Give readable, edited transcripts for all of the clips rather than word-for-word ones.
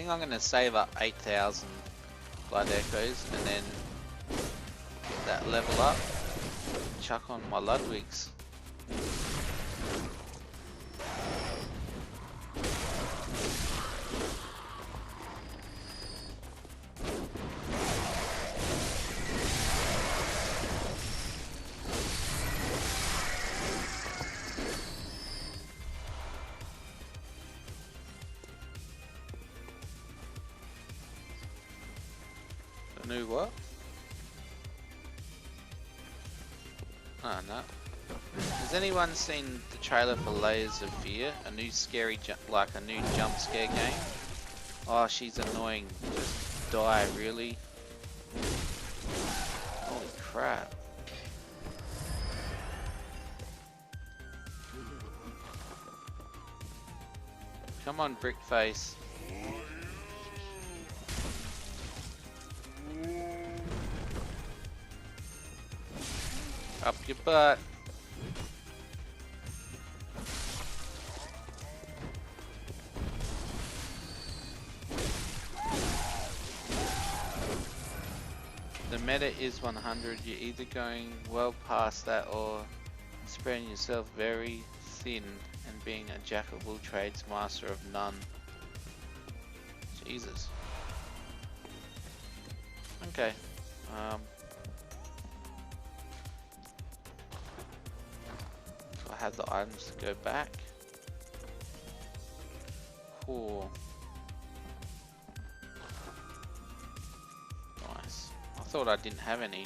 think I'm gonna save up 8,000 blood echoes and then get that level up. Chuck on my Ludwigs. A new what? Oh no. Has anyone seen the trailer for Layers of Fear? A new scary, like a new jump scare game? Oh, she's annoying. Just die, really? Holy crap. Come on, Brickface. Up your butt. The meta is 100. You're either going well past that or spreading yourself very thin and being a jack of all trades, master of none. Jesus. Okay. I have the items to go back. Cool. Nice. I thought I didn't have any.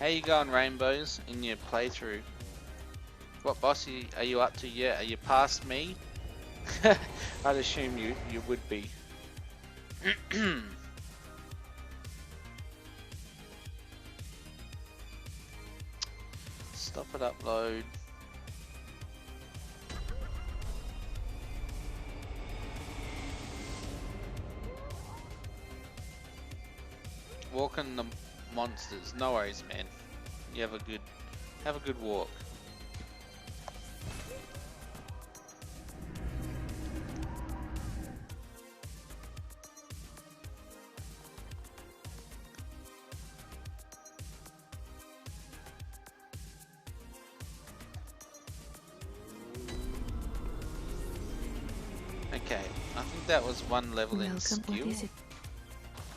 How you going, Rainbows, in your playthrough? What boss are you up to yet? Are you past me? I'd assume you would be. Stop it, upload. Walking the monsters. No worries, man. You have a good walk. Okay, I think that was one level in skill. What is it?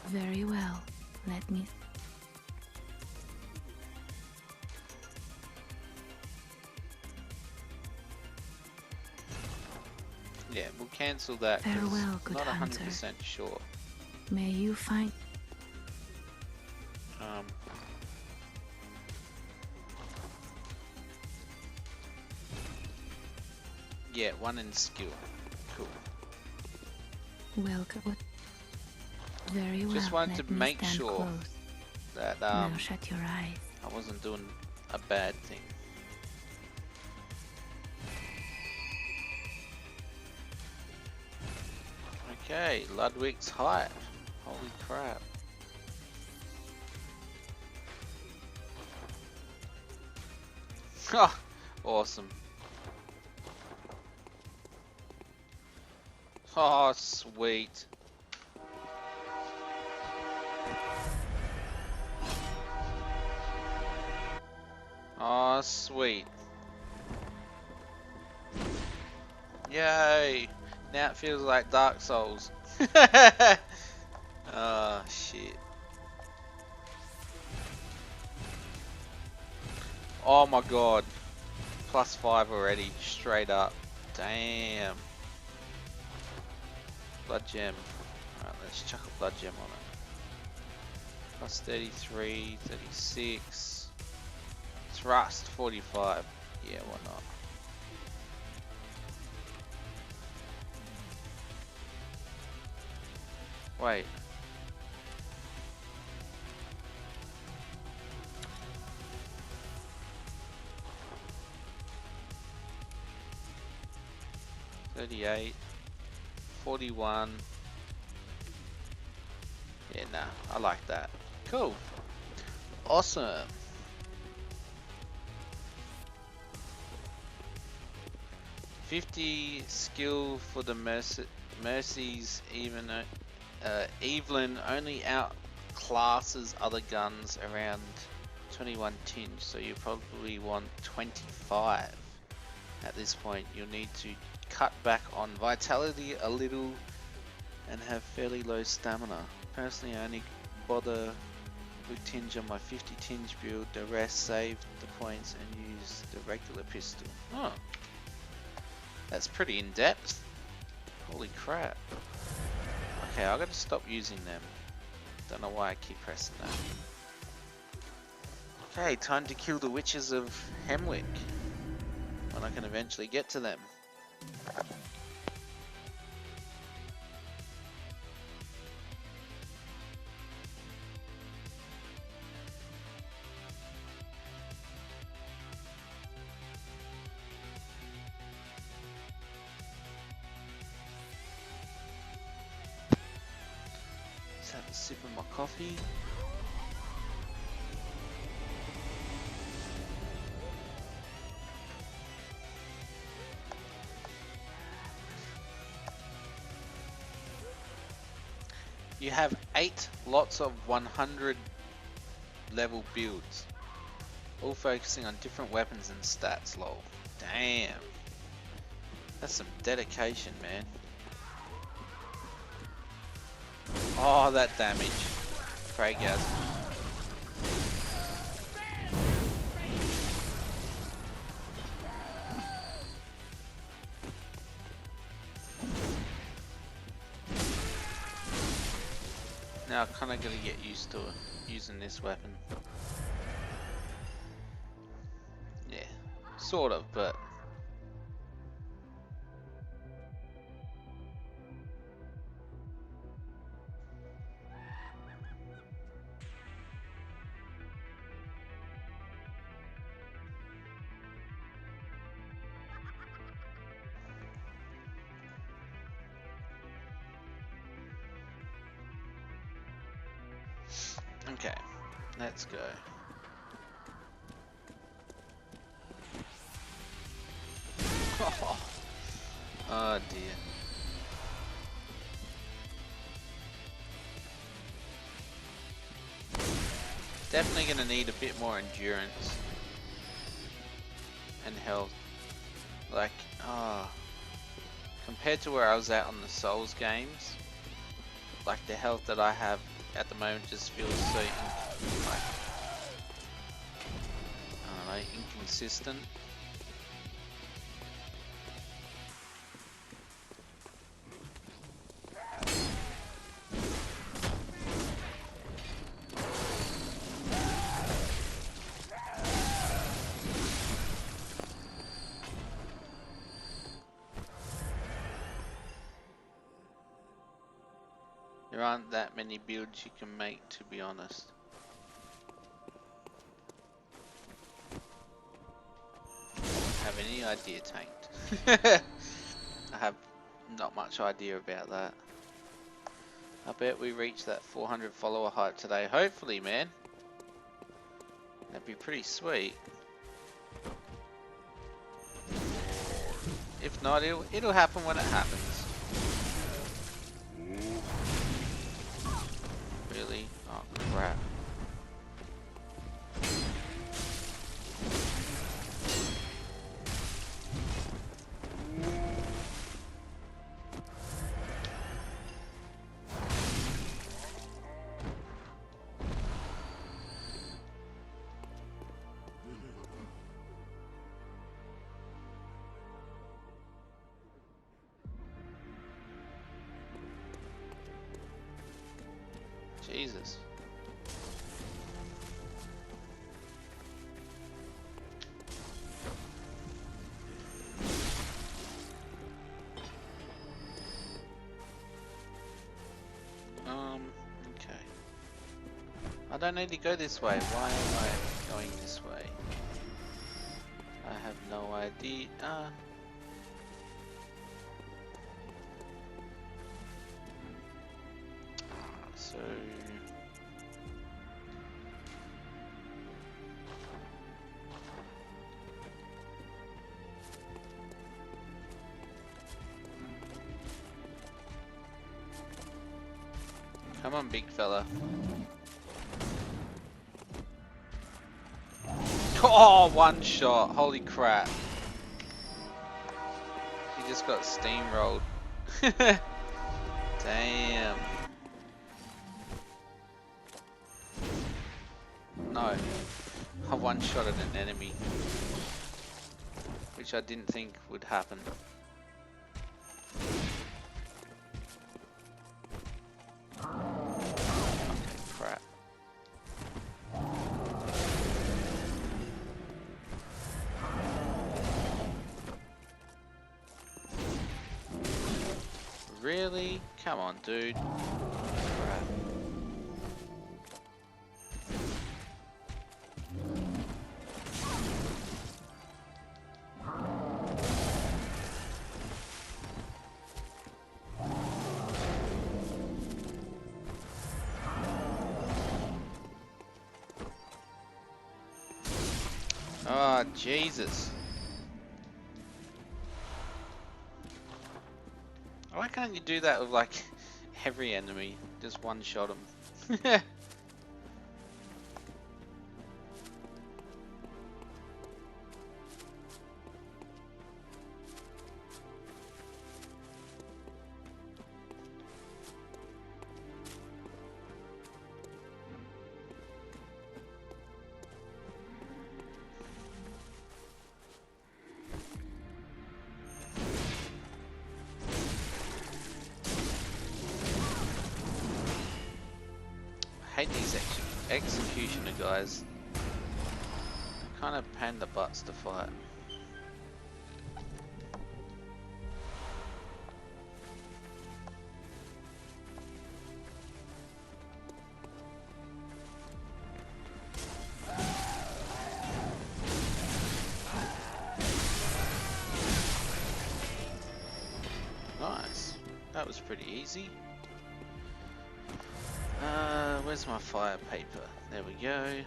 Very well. Let me. Yeah, we'll cancel that. Farewell, good not hunter. 100% sure. May you find. Yeah, one in skill. Cool. Welcome. Very well. Just wanted to make sure close. that Now shut your eyes. I wasn't doing a bad thing. Okay, Ludwig's height. Holy crap. Oh, awesome. Oh, sweet. Oh, sweet. Yay! Now it feels like Dark Souls. Oh, shit. Oh my god. +5 already, straight up. Damn. Blood gem. Alright, let's chuck a blood gem on it. +33, 36. Thrust, 45. Yeah, why not? Wait. $38, 41. Yeah, nah, I like that. Cool. Awesome. $50 skill for the Mercy's Evelyn only outclasses other guns around 21 tinge, so you probably want 25. At this point, you'll need to cut back on vitality a little and have fairly low stamina. Personally, I only bother with tinge on my 50 tinge build, the rest save the points and use the regular pistol. Oh, that's pretty in depth. Holy crap. Okay, I gotta stop using them. Don't know why I keep pressing that. Okay, time to kill the witches of Hemwick. When I can eventually get to them. Let's have a sip of my coffee. You have 8 lots of 100 level builds, all focusing on different weapons and stats, lol. Damn. That's some dedication, man. Oh, that damage. Fragaz. Now I kinda gotta get used to using this weapon. Yeah, sort of, but... Okay, let's go. Oh dear. Definitely gonna need a bit more endurance and health. Like, compared to where I was at on the Souls games, like the health that I have at the moment just feels so like, I don't know, inconsistent. There aren't that many builds you can make, to be honest. Have any idea, tanked? I have not much idea about that. I bet we reach that 400 follower height today. Hopefully, man. That'd be pretty sweet. If not, it'll happen when it happens. Really? Oh crap. Jesus. Okay. I don't need to go this way. Why am I going this way? I have no idea. So... Come on, big fella. Oh, one shot. Holy crap. He just got steamrolled. Damn. No. I one-shotted an enemy. Which I didn't think would happen. Okay, crap. Really? Come on, dude. Crap. Oh, Jesus. Why can't you do that with like every enemy? Just one shot them. I hate these executioner guys. Kind of pain in the butts to fight. Nice. That was pretty easy. Where's my fire paper? There we go.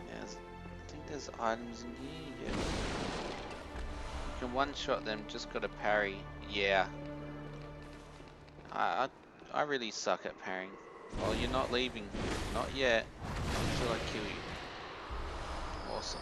Yes, I think there's items in here. Yeah. You can one-shot them. Just got to parry. Yeah. I really suck at parrying. Oh, you're not leaving. Not yet. Until I kill you. Awesome.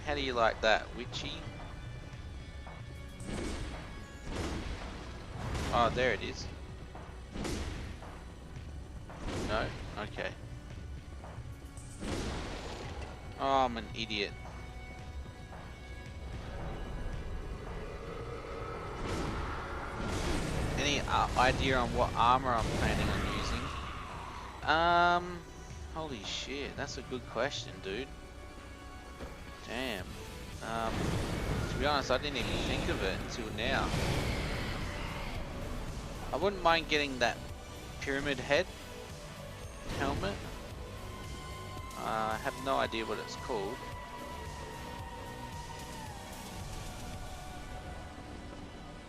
How do you like that, witchy? Oh, there it is. No? Okay. Oh, I'm an idiot. Any idea on what armor I'm planning on using? Holy shit, that's a good question, dude. Damn. To be honest, I didn't even think of it until now. I wouldn't mind getting that pyramid head helmet. I have no idea what it's called.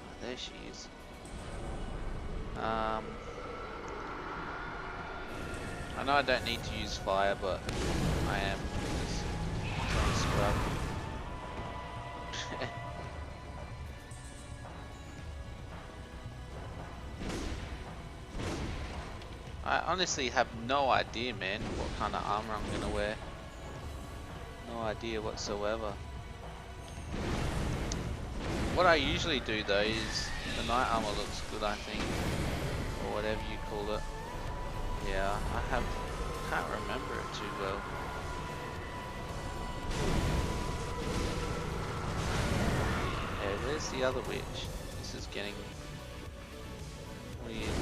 Oh, there she is. I know I don't need to use fire, but I am just trying to scrub. I honestly have no idea, man, what kind of armor I'm gonna wear. No idea whatsoever. What I usually do though is the night armor looks good, I think, or whatever you call it. Yeah, can't remember it too well. Yeah, where's the other witch? This is getting weird.